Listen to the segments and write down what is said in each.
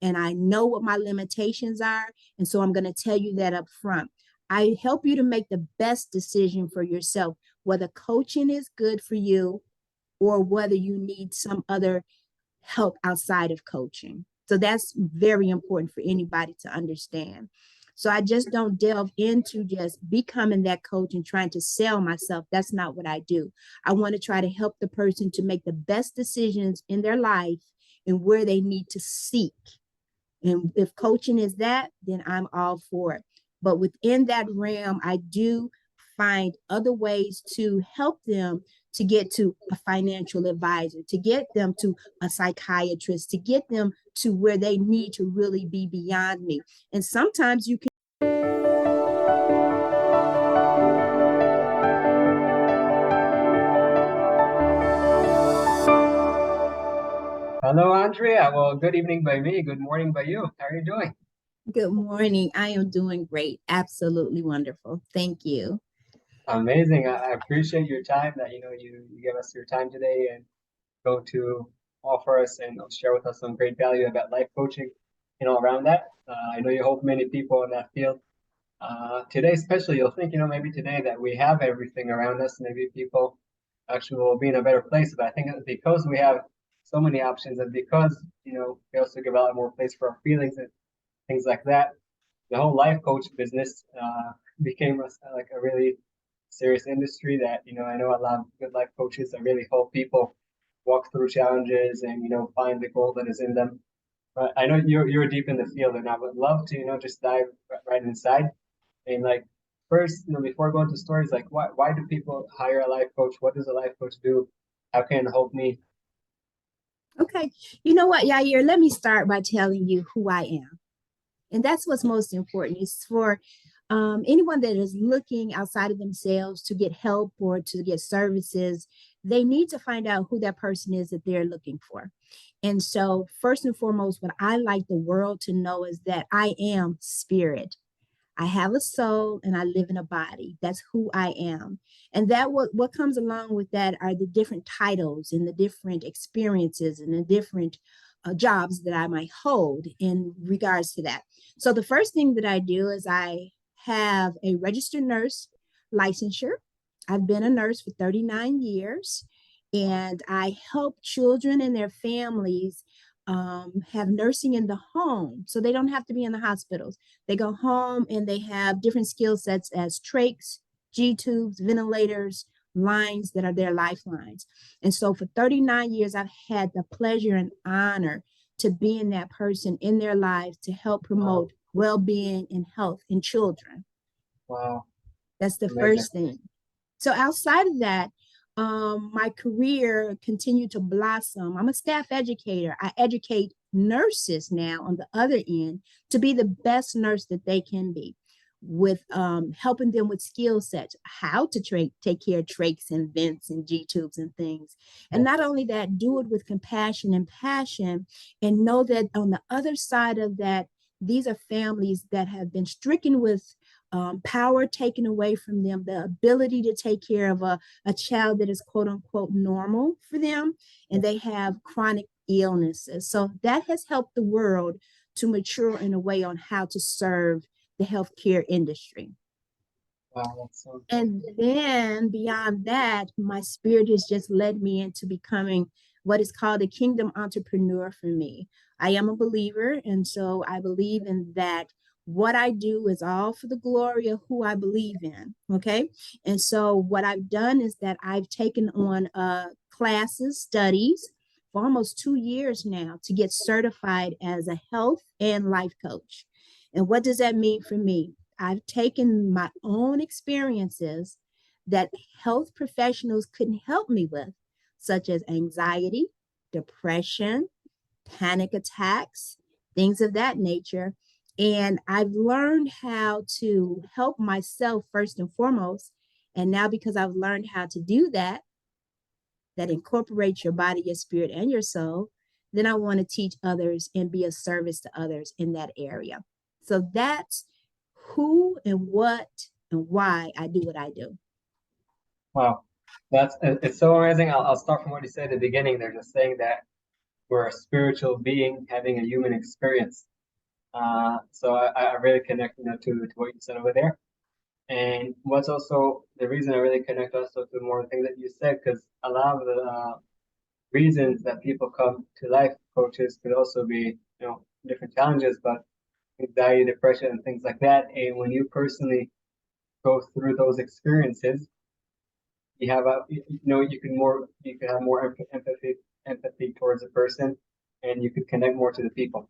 and I know what my limitations are. And so I'm going to tell you that up front. I help you to make the best decision for yourself, whether coaching is good for you or whether you need some other help outside of coaching. So that's very important for anybody to understand. So I just don't delve into just becoming that coach and trying to sell myself. That's not what I do. I want to try to help the person to make the best decisions in their life and where they need to seek. And if coaching is that, then I'm all for it. But within that realm, I do find other ways to help them to get to a financial advisor, to get them to a psychiatrist, to get them to where they need to really be beyond me. And sometimes you can. Hello, Andrea. Well, good evening by me. Good morning by you. How are you doing? Good morning. I am doing great. Absolutely wonderful. Thank you. Amazing. I appreciate your time that you give us your time today and go to offer us and share with us some great value about life coaching, around that. I know you help many people in that field. Today, especially, you'll think, maybe today that we have everything around us, maybe people actually will be in a better place. But I think that because we have so many options and because, we also give a lot more place for our feelings and things like that, the whole life coach business became like a really serious industry that I know a lot of good life coaches that really help people walk through challenges and find the gold that is in them. But I know you're deep in the field, and I would love to just dive right inside and like first before going to stories, like why do people hire a life coach? What does a life coach do? How can it help me? Okay. You know what, Yair? Let me start by telling you who I am. And that's what's most important is for anyone that is looking outside of themselves to get help or to get services, they need to find out who that person is that they're looking for. And so, first and foremost, what I like the world to know is that I am spirit. I have a soul and I live in a body. That's who I am. And that what comes along with that are the different titles and the different experiences and the different jobs that I might hold in regards to that. So the first thing that I do is I have a registered nurse licensure. I've been a nurse for 39 years and I help children and their families have nursing in the home so they don't have to be in the hospitals. They go home and they have different skill sets as trachs, G tubes, ventilators, lines that are their lifelines. And so for 39 years, I've had the pleasure and honor to being that person in their lives to help Wow, promote well-being and health in children. wow, That's the amazing. first thing. So outside of that, my career continued to blossom. I'm a staff educator. I educate nurses now on the other end to be the best nurse that they can be with helping them with skill sets, how to take care of trachs and vents and G tubes and things. And Yeah. not only that, do it with compassion and passion and know that on the other side of that, these are families that have been stricken with power taken away from them, the ability to take care of a child that is quote unquote normal for them, and they have chronic illnesses. So that has helped the world to mature in a way on how to serve the healthcare industry. Wow, that's so cool. And then beyond that, my spirit has just led me into becoming what is called a kingdom entrepreneur for me. I am a believer, and so I believe in that what I do is all for the glory of who I believe in. Okay. And so what I've done is that I've taken on classes, studies for almost 2 years now to get certified as a health and life coach. And what does that mean for me? I've taken my own experiences that health professionals couldn't help me with, such as anxiety, depression, panic attacks, things of that nature. And I've learned how to help myself first and foremost. And now, because I've learned how to do that, that incorporates your body, your spirit, and your soul, then I want to teach others and be a service to others in that area. So that's who and what and why I do what I do. Wow, it's so amazing. I'll start from what you said at the beginning. They're just saying that. we're a spiritual being having a human experience. So I really connect, to what you said over there. And what's also the reason I really connect also to more things that you said, because a lot of the reasons that people come to life coaches could also be, different challenges, but anxiety, depression, and things like that. And when you personally go through those experiences, you have you can have more empathy towards a person, and you could connect more to the people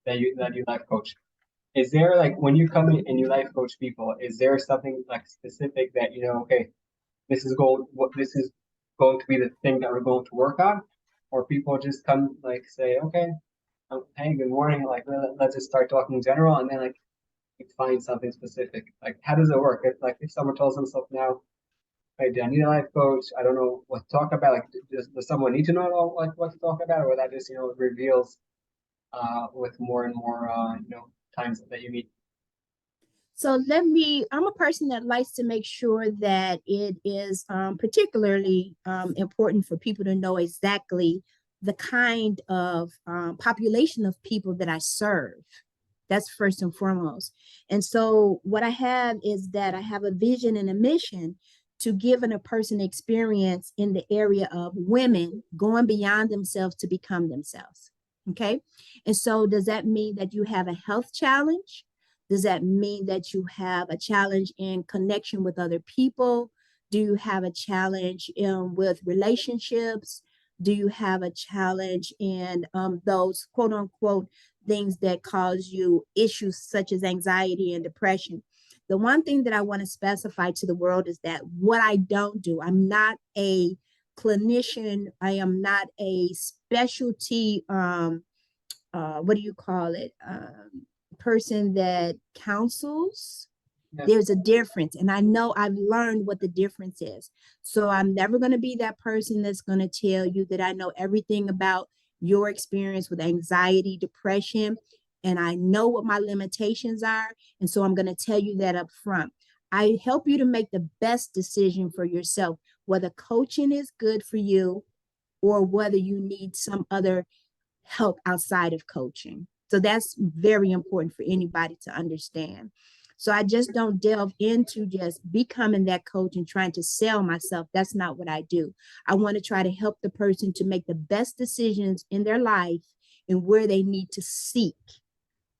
that you life coach. Is there like when you come in and you life coach people, is there something like specific that okay, this is going to be the thing that we're going to work on, or people just come like say, okay, hey, good morning, like let's just start talking general, and then like you find something specific. Like how does it work? If someone tells themselves now, hey, do I need a life coach? I don't know what to talk about. Like, does someone need to know like what to talk about, or that just reveals with more and more times that you meet? So I'm a person that likes to make sure that it is particularly important for people to know exactly the kind of population of people that I serve. That's first and foremost. And so what I have is that I have a vision and a mission to give a person experience in the area of women going beyond themselves to become themselves. Okay. And so does that mean that you have a health challenge? Does that mean that you have a challenge in connection with other people? Do you have a challenge with relationships? Do you have a challenge in those quote unquote things that cause you issues such as anxiety and depression? The one thing that I want to specify to the world is that what I don't do, I'm not a clinician, I am not a specialty what do you call it? Person that counsels. Yeah. There's a difference. And I know I've learned what the difference is. So I'm never going to be that person that's going to tell you that I know everything about your experience with anxiety, depression, and I know what my limitations are. And so I'm going to tell you that up front. I help you to make the best decision for yourself, whether coaching is good for you or whether you need some other help outside of coaching. So that's very important for anybody to understand. So I just don't delve into just becoming that coach and trying to sell myself. That's not what I do. I want to try to help the person to make the best decisions in their life and where they need to seek.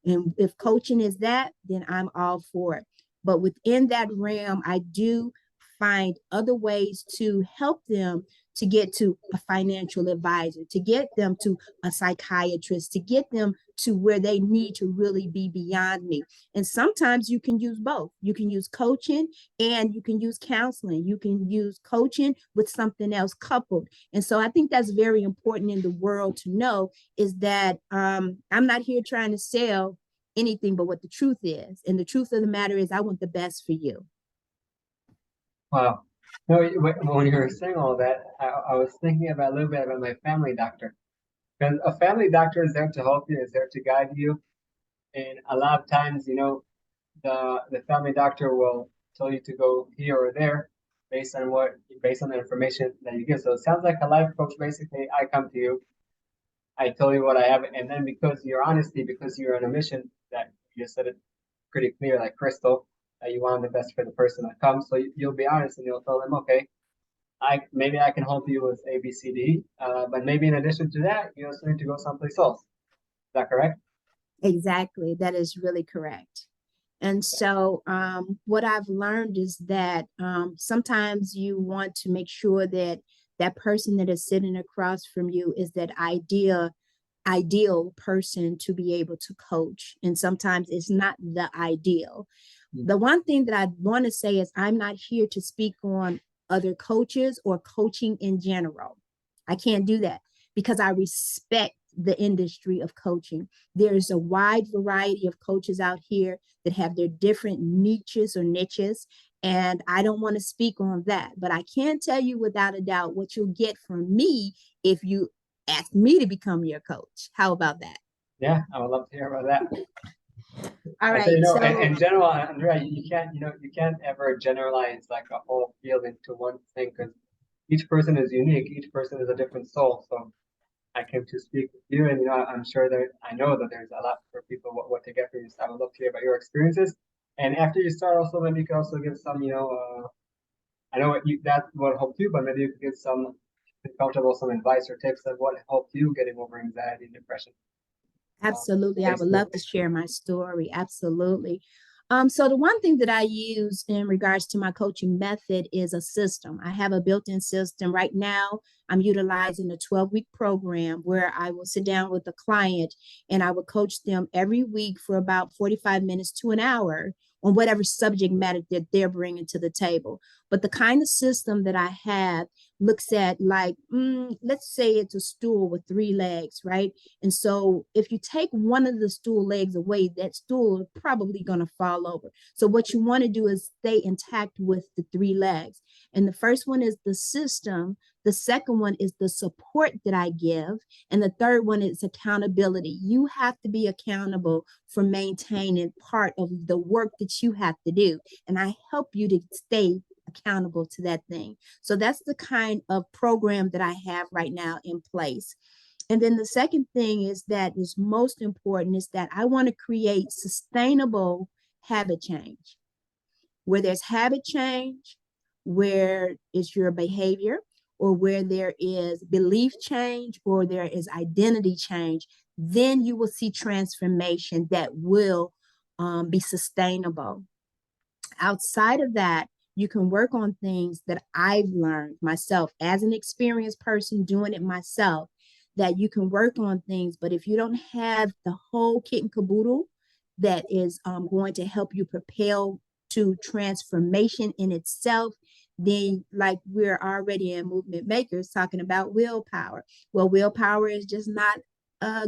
And if coaching is that, then I'm all for it. But within that realm, I do find other ways to help them to get to a financial advisor, to get them to a psychiatrist, to get them to where they need to really be beyond me. And sometimes you can use both. You can use coaching and you can use counseling. You can use coaching with something else coupled. And so I think that's very important in the world to know is that I'm not here trying to sell anything but what the truth is. And the truth of the matter is, I want the best for you. Wow. No, when you were saying all that, I was thinking about a little bit about my family doctor. Because a family doctor is there to help you, is there to guide you. And a lot of times, the family doctor will tell you to go here or there based on the information that you give. So it sounds like a life coach. Basically, I come to you, I tell you what I have, and then because your honesty, because you're on a mission that you just said it pretty clear, like crystal, that you want the best for the person that comes. So you'll be honest and you'll tell them, okay, maybe I can help you with A, B, C, D, but maybe in addition to that, you also need to go someplace else. Is that correct? Exactly. That is really correct. And so, what I've learned is that sometimes you want to make sure that that person that is sitting across from you is that ideal person to be able to coach. And sometimes it's not the ideal. Mm. The one thing that I want to say is I'm not here to speak on other coaches or coaching in general. I can't do that because I respect the industry of coaching. There's a wide variety of coaches out here that have their different niches. And I don't want to speak on that, but I can tell you without a doubt what you'll get from me if you ask me to become your coach. How about that? Yeah, I would love to hear about that. All I say, right. So in general, Andrea, you can't ever generalize like a whole field into one thing because each person is unique. Each person is a different soul. So I came to speak with you, and I'm sure that I know that there's a lot for people what to get from you. So I would love to hear about your experiences. And after you start, also maybe you could also give some, I know that what helped you, but maybe you could give some, if comfortable, some advice or tips of what helped you getting over anxiety and depression. Absolutely. I would Basically, love to share my story. Absolutely. So the one thing that I use in regards to my coaching method is a system. I have a built-in system. Right now, I'm utilizing a 12-week program where I will sit down with a client and I will coach them every week for about 45 minutes to an hour on whatever subject matter that they're bringing to the table. But the kind of system that I have looks at like, let's say it's a stool with three legs, right? And so if you take one of the stool legs away, that stool is probably going to fall over. So what you want to do is stay intact with the three legs. And the first one is the system. The second one is the support that I give. And the third one is accountability. You have to be accountable for maintaining part of the work that you have to do. And I help you to stay accountable to that thing. So that's the kind of program that I have right now in place. And then the second thing is that is most important is that I want to create sustainable habit change. Where there's habit change, where is your behavior, or where there is belief change, or there is identity change, then you will see transformation that will be sustainable. Outside of that, you can work on things that I've learned myself as an experienced person doing it myself, that you can work on things. But if you don't have the whole kit and caboodle that is going to help you propel to transformation in itself, then like we're already in movement makers talking about willpower. Well, willpower is just not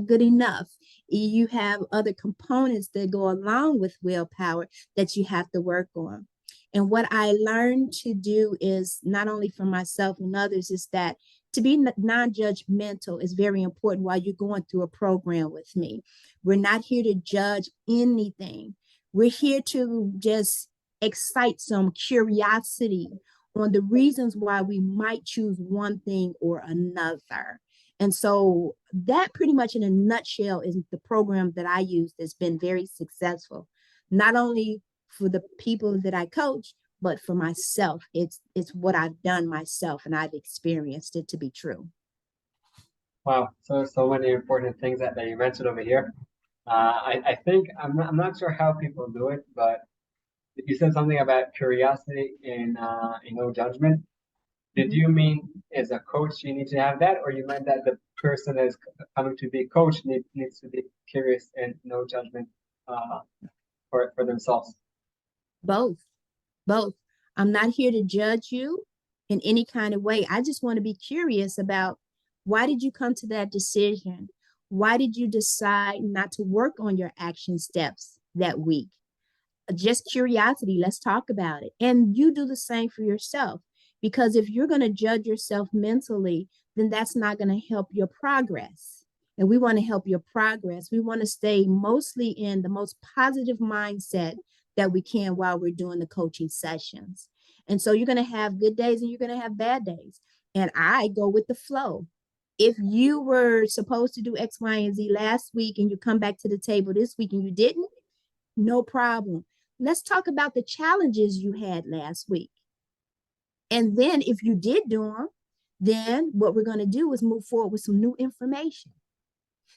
good enough. You have other components that go along with willpower that you have to work on. And what I learned to do is not only for myself and others, is that to be non-judgmental is very important while you're going through a program with me. We're not here to judge anything. We're here to just excite some curiosity on the reasons why we might choose one thing or another. And so that pretty much in a nutshell is the program that I use that's been very successful, not only for the people that I coach, but for myself. It's what I've done myself and I've experienced it to be true. wow, so many important things that you mentioned over here. I think I'm not sure how people do it, but you said something about curiosity and no judgment. Did Mhm. you mean as a coach you need to have that, or you meant that the person that is coming to be coached needs to be curious and no judgment uh, for themselves? Both, both. I'm not here to judge you in any kind of way. I just want to be curious about why did you come to that decision? Why did you decide not to work on your action steps that week? Just curiosity. Let's talk about it. And you do the same for yourself. Because if you're going to judge yourself mentally, then that's not going to help your progress. And we want to help your progress. We want to stay mostly in the most positive mindset that we can while we're doing the coaching sessions. And so you're going to have good days and you're going to have bad days. And I go with the flow. If you were supposed to do X, Y, and Z last week and you come back to the table this week and you didn't, no problem. Let's talk about the challenges you had last week. And then if you did do them, then what we're going to do is move forward with some new information.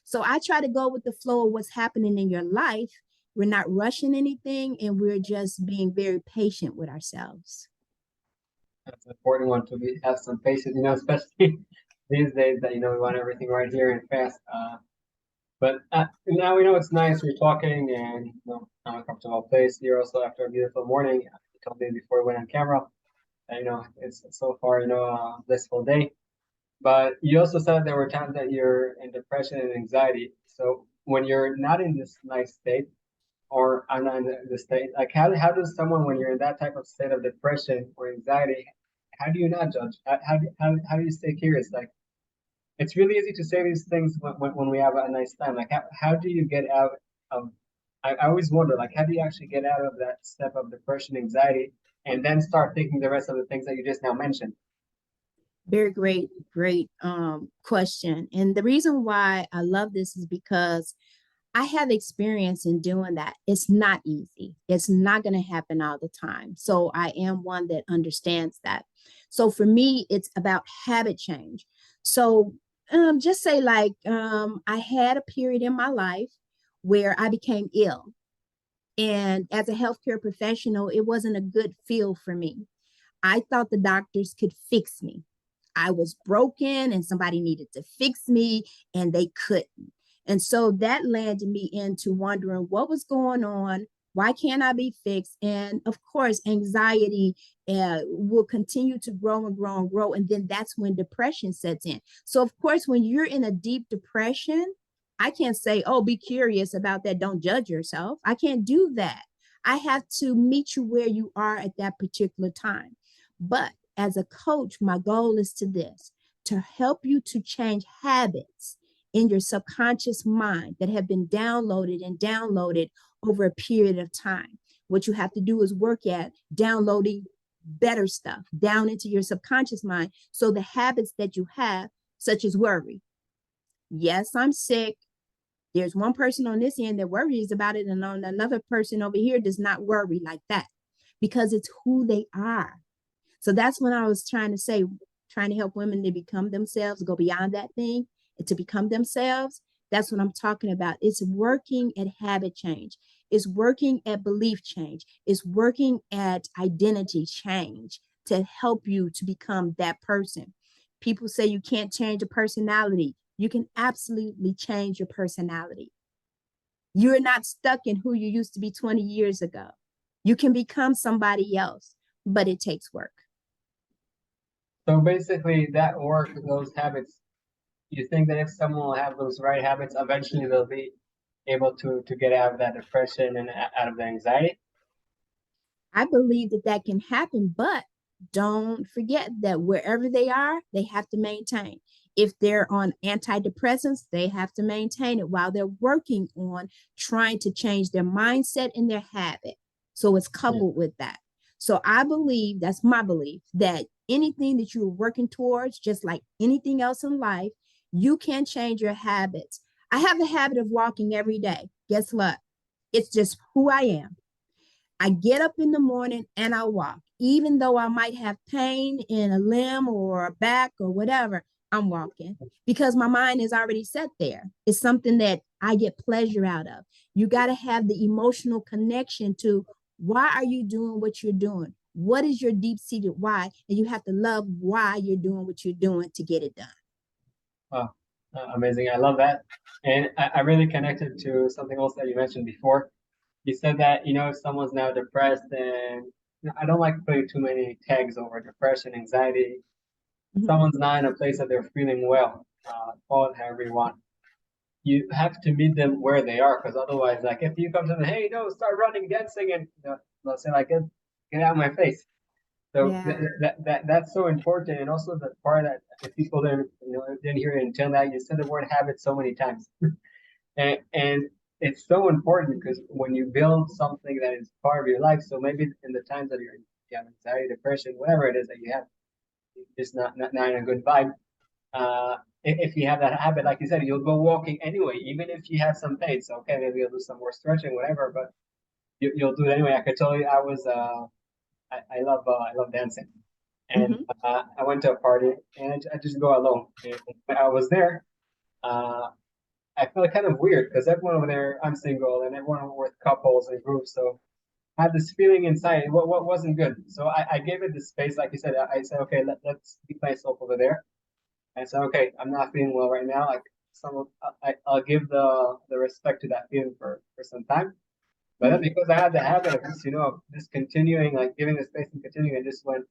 So I try to go with the flow of what's happening in your life. We're not rushing anything and we're just being very patient with ourselves. That's an important one to be have some patience, especially these days that we want everything right here and fast. But now we know it's nice we're talking and I'm a comfortable place here also after a beautiful morning. You told me before we went on camera. It's so far a blissful day. But you also said there were times that you're in depression and anxiety. So when you're not in this nice state, or I'm not in the state, like how does someone when you're in that type of state of depression or anxiety, how do you not judge? How do you stay curious? Like it's really easy to say these things when we have a nice time. Like how do you get out of? I always wonder like how do you actually get out of that step of depression, anxiety, and then start thinking the rest of the things that you just now mentioned? Very great question. And the reason why I love this is because I have experience in doing that. It's not easy. It's not going to happen all the time. So I am one that understands that. So for me, it's about habit change. So just say like I had a period in my life where I became ill. And as a healthcare professional, it wasn't a good feel for me. I thought the doctors could fix me. I was broken and somebody needed to fix me and they couldn't. And so that landed me into wondering what was going on. Why can't I be fixed? And of course, anxiety will continue to grow and grow and grow. And then that's when depression sets in. So, of course, when you're in a deep depression, I can't say, oh, be curious about that. Don't judge yourself. I can't do that. I have to meet you where you are at that particular time. But as a coach, my goal is to help you to change habits in your subconscious mind that have been downloaded and downloaded over a period of time. What you have to do is work at downloading better stuff down into your subconscious mind. So the habits that you have, such as worry. Yes, I'm sick. There's one person on this end that worries about it, and on another person over here does not worry like that because it's who they are. So that's when I was trying to say, trying to help women to become themselves, go beyond that thing and to become themselves. That's what I'm talking about. It's working at habit change. It's working at belief change. It's working at identity change to help you to become that person. People say you can't change a personality. You can absolutely change your personality. You're not stuck in who you used to be 20 years ago. You can become somebody else, but it takes work. So basically, that work, those habits, you think that if someone will have those right habits, eventually they'll be able to get out of that depression and out of the anxiety? I believe that that can happen, but don't forget that wherever they are, they have to maintain. If they're on antidepressants, they have to maintain it while they're working on trying to change their mindset and their habit. So it's Yeah. coupled with that. So I believe, that's my belief, that anything that you're working towards, just like anything else in life, you can change your habits. I have the habit of walking every day. Guess what? It's just who I am. I get up in the morning and I walk. Even though I might have pain in a limb or a back or whatever, I'm walking because my mind is already set there. It's something that I get pleasure out of. You got to have the emotional connection to why are you doing what you're doing? What is your deep seated why? And you have to love why you're doing what you're doing to get it done. Wow, amazing. I love that. And I really connected to something else that you mentioned before. You said that, if someone's now depressed and I don't like putting too many tags over depression, anxiety. Mhm. Someone's not in a place that they're feeling well, call it however you want. You have to meet them where they are, because otherwise, like if you come to them, hey, no, start running, dancing, and they'll say like, get out of my face. So Yeah. that's so important, and also the part that if people didn't hear it until now, you said the word habit so many times, and it's so important because when you build something that is part of your life, so maybe in the times that you have anxiety, depression, whatever it is that you have, just not in a good vibe. If you have that habit, like you said, you'll go walking anyway, even if you have some pain. So okay, maybe you'll do some more stretching, whatever, but you'll do it anyway. I could tell you, I love dancing, and Hmm. I went to a party, and I just go alone. And when I was there, uh, I felt kind of weird because everyone over there, I'm single, and everyone were with couples and groups, so I had this feeling inside what wasn't good. So I gave it the space, like you said. I said, okay, let's keep myself over there. And so, okay, I'm not feeling well right now. Like I'll give the respect to that feeling for some time. But then Hmm. because I had the habit of just, just continuing, like giving the space and continuing, I just went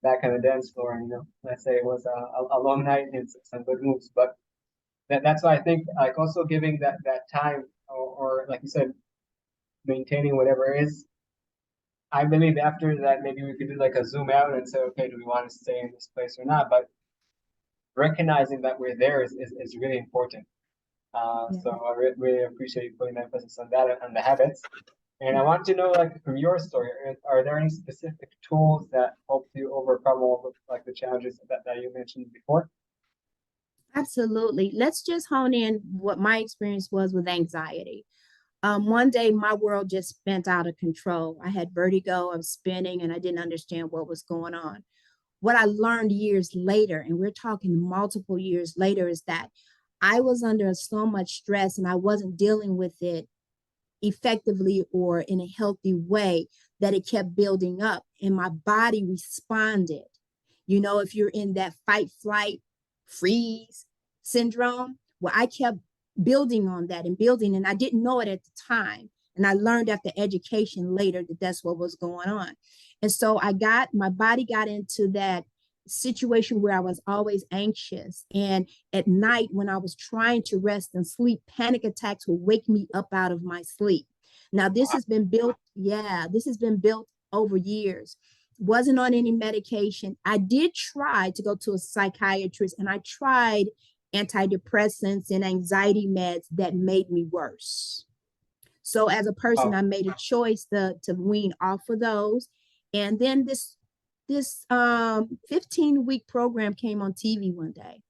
back on the dance floor. And, let's say it was a long night and some good moves. But that's why I think like also giving that time or like you said, maintaining whatever it is. I believe after that, maybe we could do like a zoom out and say, okay, do we want to stay in this place or not? But recognizing that we're there is really important. Yeah. So I really appreciate you putting emphasis on that and the habits. And I want to know, like, from your story, are there any specific tools that helped you overcome all the like the challenges that you mentioned before? Absolutely. Let's just hone in what my experience was with anxiety. One day, my world just spent out of control. I had vertigo, I was spinning, and I didn't understand what was going on. What I learned years later, and we're talking multiple years later, is that I was under so much stress and I wasn't dealing with it effectively or in a healthy way, that it kept building up and my body responded. You know, if you're in that fight, flight, freeze syndrome, well, I kept building on that and building, and I didn't know it at the time. And I learned after education later that that's what was going on. And so my body got into that situation where I was always anxious. And at night, when I was trying to rest and sleep, panic attacks would wake me up out of my sleep. Now, this has been built, yeah, this has been built over years. Wasn't on any medication. I did try to go to a psychiatrist and I tried antidepressants and anxiety meds that made me worse. So as a person, Oh, I made a choice to wean off of those. And then this 15-week program came on TV one day.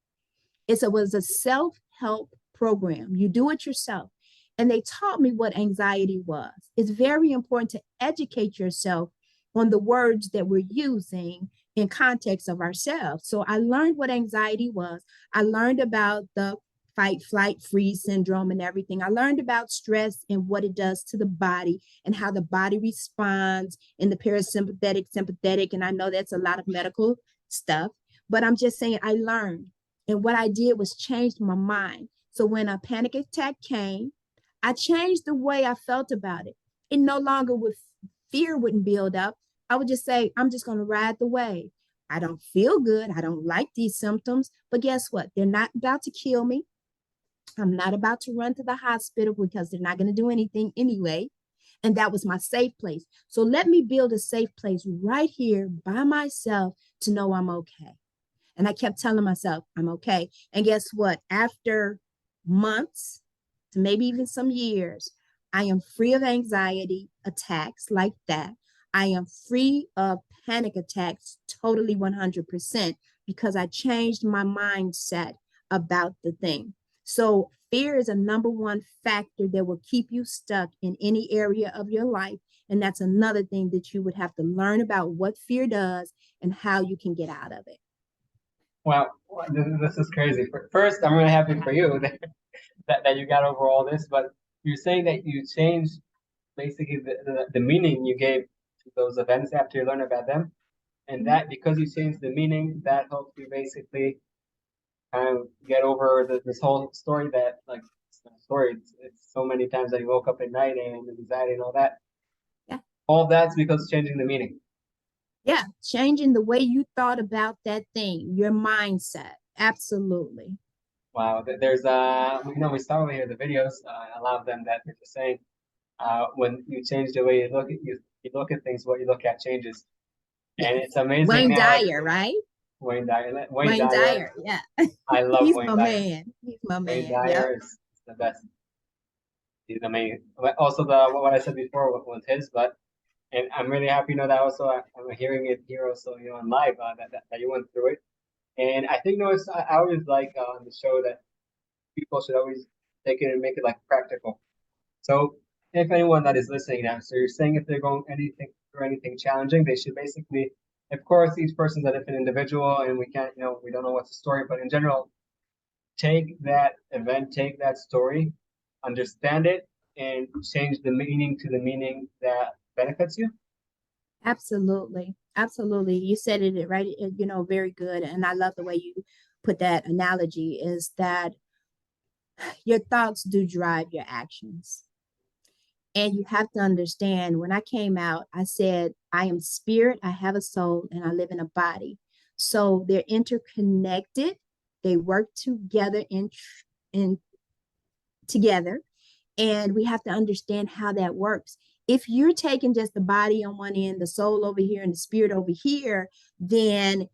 It was a self-help program. You do it yourself. And they taught me what anxiety was. It's very important to educate yourself on the words that we're using in context of ourselves. So I learned what anxiety was. I learned about the fight, flight, freeze syndrome and everything. I learned about stress and what it does to the body and how the body responds in the parasympathetic, sympathetic. And I know that's a lot of medical stuff, but I'm just saying I learned. And what I did was changed my mind. So when a panic attack came, I changed the way I felt about it. It no longer would fear wouldn't build up. I would just say, I'm just going to ride the wave. I don't feel good. I don't like these symptoms, but guess what? They're not about to kill me. I'm not about to run to the hospital because they're not going to do anything anyway. And that was my safe place. So let me build a safe place right here by myself to know I'm okay. And I kept telling myself, I'm okay. And guess what? After months to maybe even some years, I am free of anxiety attacks like that. I am free of panic attacks totally 100% because I changed my mindset about the thing. So, fear is a number one factor that will keep you stuck in any area of your life. And that's another thing that you would have to learn about what fear does and how you can get out of it. well, this is crazy. First, I'm really happy for you that you got over all this, but you're saying that you changed basically the meaning you gave to those events after you learned about them, and Mhm. that because you changed the meaning, that helped you basically kind of get over this whole story that like it's not a story. It's so many times that you woke up at night and anxiety and all that. Yeah. All that's because changing the meaning. Yeah. Changing the way you thought about that thing, your mindset. Absolutely. Wow, there's we start over here the videos. A lot of them that they're just saying when you change the way you look at things, what you look at changes, and Yes. it's amazing Wayne now. Dyer, right? Wayne Dyer, Wayne Wayne Dyer, Dyer. Yeah. I love He's Wayne my Dyer. man. He's my Wayne man. Yep. Dyer is the best. He's amazing. But also the what I said before was his, but and I'm really happy, that also I'm hearing it here also, on live that you went through it. And I think, I always like on the show that people should always take it and make it like practical. So if anyone that is listening now, so you're saying if they're going anything through anything challenging, they should basically, of course, each person's a different individual, and we can't, we don't know what's the story, but in general, take that event, take that story, understand it, and change the meaning to the meaning that benefits you. Absolutely. Absolutely. You said it right, very good. And I love the way you put that analogy is that your thoughts do drive your actions. And you have to understand when I came out, I said, I am spirit, I have a soul, and I live in a body. So they're interconnected. They work together in together. And we have to understand how that works. If you're taking just the body on one end, the soul over here, and the spirit over here, then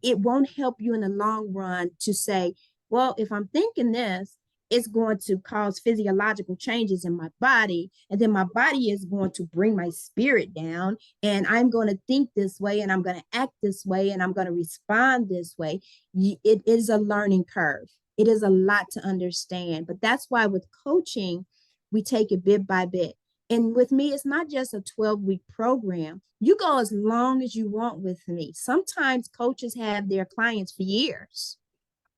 it won't help you in the long run to say, well, if I'm thinking this it's going to cause physiological changes in my body. And then my body is going to bring my spirit down. And I'm going to think this way and I'm going to act this way and I'm going to respond this way. It is a learning curve. It is a lot to understand. But that's why with coaching, we take it bit by bit. And with me, it's not just a 12-week program. You go as long as you want with me. Sometimes coaches have their clients for years,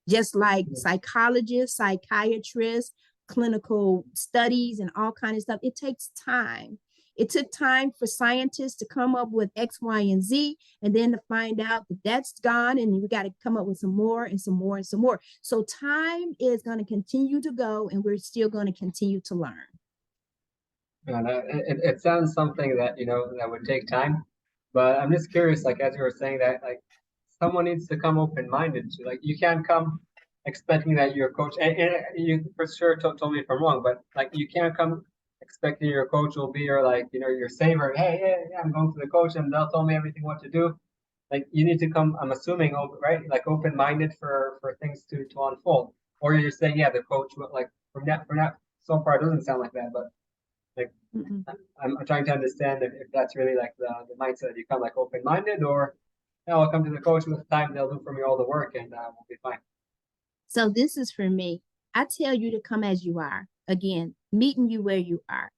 just like psychologists, psychiatrists, clinical studies, and all kinds of stuff. It takes time. It took time for scientists to come up with X, Y, and Z, and then to find out that that's gone, and we got to come up with some more and some more and some more. So time is going to continue to go, and we're still going to continue to learn. And it sounds something that, that would take time. But I'm just curious, like as you were saying that, like someone needs to come open-minded to, like you can't come expecting that your coach, and you for sure told me if I'm wrong, but like you can't come expecting your coach will be your like, your savior. Hey, yeah, I'm going to the coach and they'll tell me everything what to do. Like you need to come, I'm assuming, right? Like open-minded for things to unfold. Or you're saying, yeah, the coach will like from that so far it doesn't sound like that, but like Mm-mm. I'm trying to understand if that's really like the mindset. You come like open-minded, or no, I'll come to the coach with time. They'll do for me all the work, and we'll be fine. So this is for me. I tell you to come as you are. Again, meeting you where you are.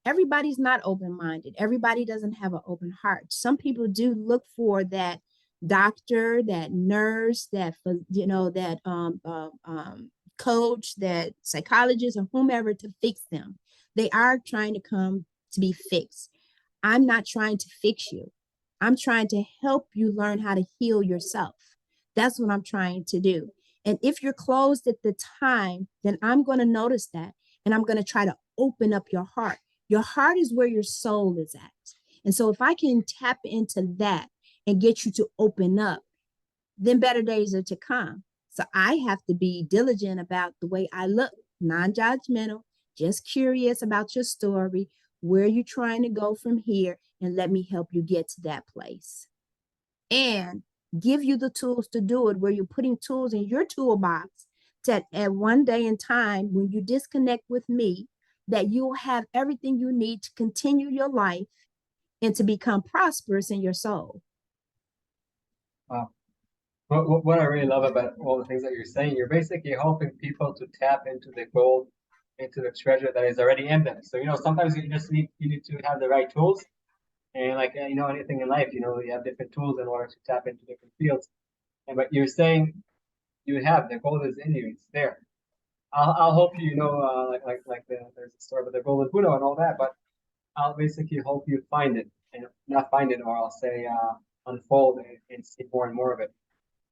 Everybody's not open-minded. Everybody doesn't have an open heart. Some people do look for that doctor, that nurse, that coach, that psychologist, or whomever to fix them. They are trying to come to be fixed. I'm not trying to fix you. I'm trying to help you learn how to heal yourself. That's what I'm trying to do. And if you're closed at the time, then I'm going to notice that. And I'm going to try to open up your heart. Your heart is where your soul is at. And so if I can tap into that and get you to open up, then better days are to come. So I have to be diligent about the way I look, non-judgmental, just curious about your story, where you're trying to go from here, and let me help you get to that place. And give you the tools to do it, where you're putting tools in your toolbox that at one day in time, when you disconnect with me, that you'll have everything you need to continue your life and to become prosperous in your soul. Wow. What I really love about all the things that you're saying, you're basically helping people to tap into the gold, into the treasure that is already in them. So sometimes you need to have the right tools, and like anything in life, you have different tools in order to tap into different fields. And but you're saying you have the gold is in you, it's there. I'll help you, there's a story about the golden Buddha and all that, but I'll basically help you find it, and not find it, or I'll say unfold and see more and more of it.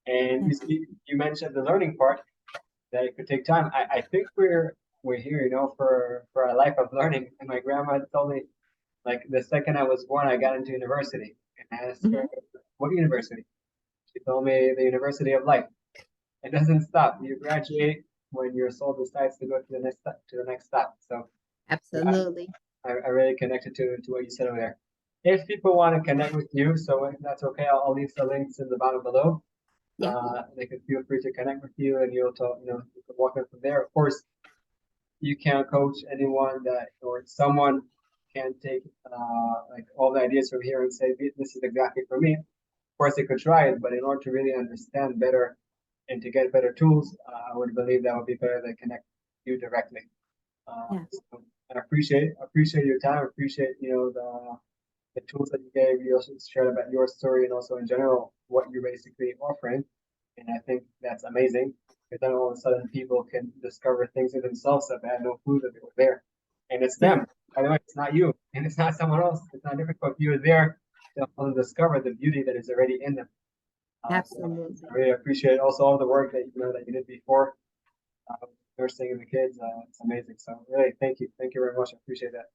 And you mentioned the learning part, that it could take time. I think we're here, for a life of learning. And my grandma told me, like the second I was born, I got into university, and I asked her, Mhm. "What university?" She told me the University of Life. It doesn't stop. You graduate when your soul decides to go to the next step, So I, Absolutely. I really connected to what you said over there. If people want to connect with you, so that's okay. I'll leave the links in the bottom below. Yeah. They can feel free to connect with you, and you'll talk. You can walk in from there. Of course, you can't coach anyone that, or someone can take like all the ideas from here and say this is exactly for me. Of course, they could try it, but in order to really understand better and to get better tools, I would believe that would be better to connect you directly. Yeah. So I appreciate your time. I appreciate the tools that you gave. You also shared about your story, and also in general what you're basically offering. And I think that's amazing, because then all of a sudden people can discover things in themselves that they had no clue that they were there. And it's Yeah. them. By the way, it's not you, and it's not someone else. It's not difficult. You're there to help them discover the beauty that is already in them. So I Absolutely. really appreciate also all the work that you did before, nursing and the kids. It's amazing. So really, thank you very much. I appreciate that.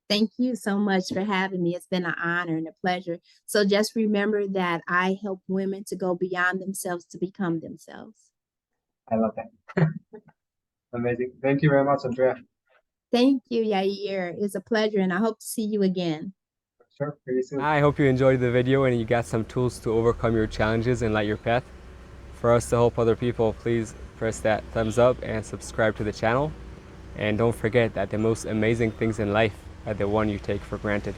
Thank you so much for having me. It's been an honor and a pleasure. So just remember that I help women to go beyond themselves to become themselves. I love that. Amazing. Thank you very much, Andrea. Thank you, Yair. It's a pleasure, and I hope to see you again. Sure. See you soon. I hope you enjoyed the video and you got some tools to overcome your challenges and light your path. For us to help other people, please press that thumbs up and subscribe to the channel. And don't forget that the most amazing things in life are the one you take for granted.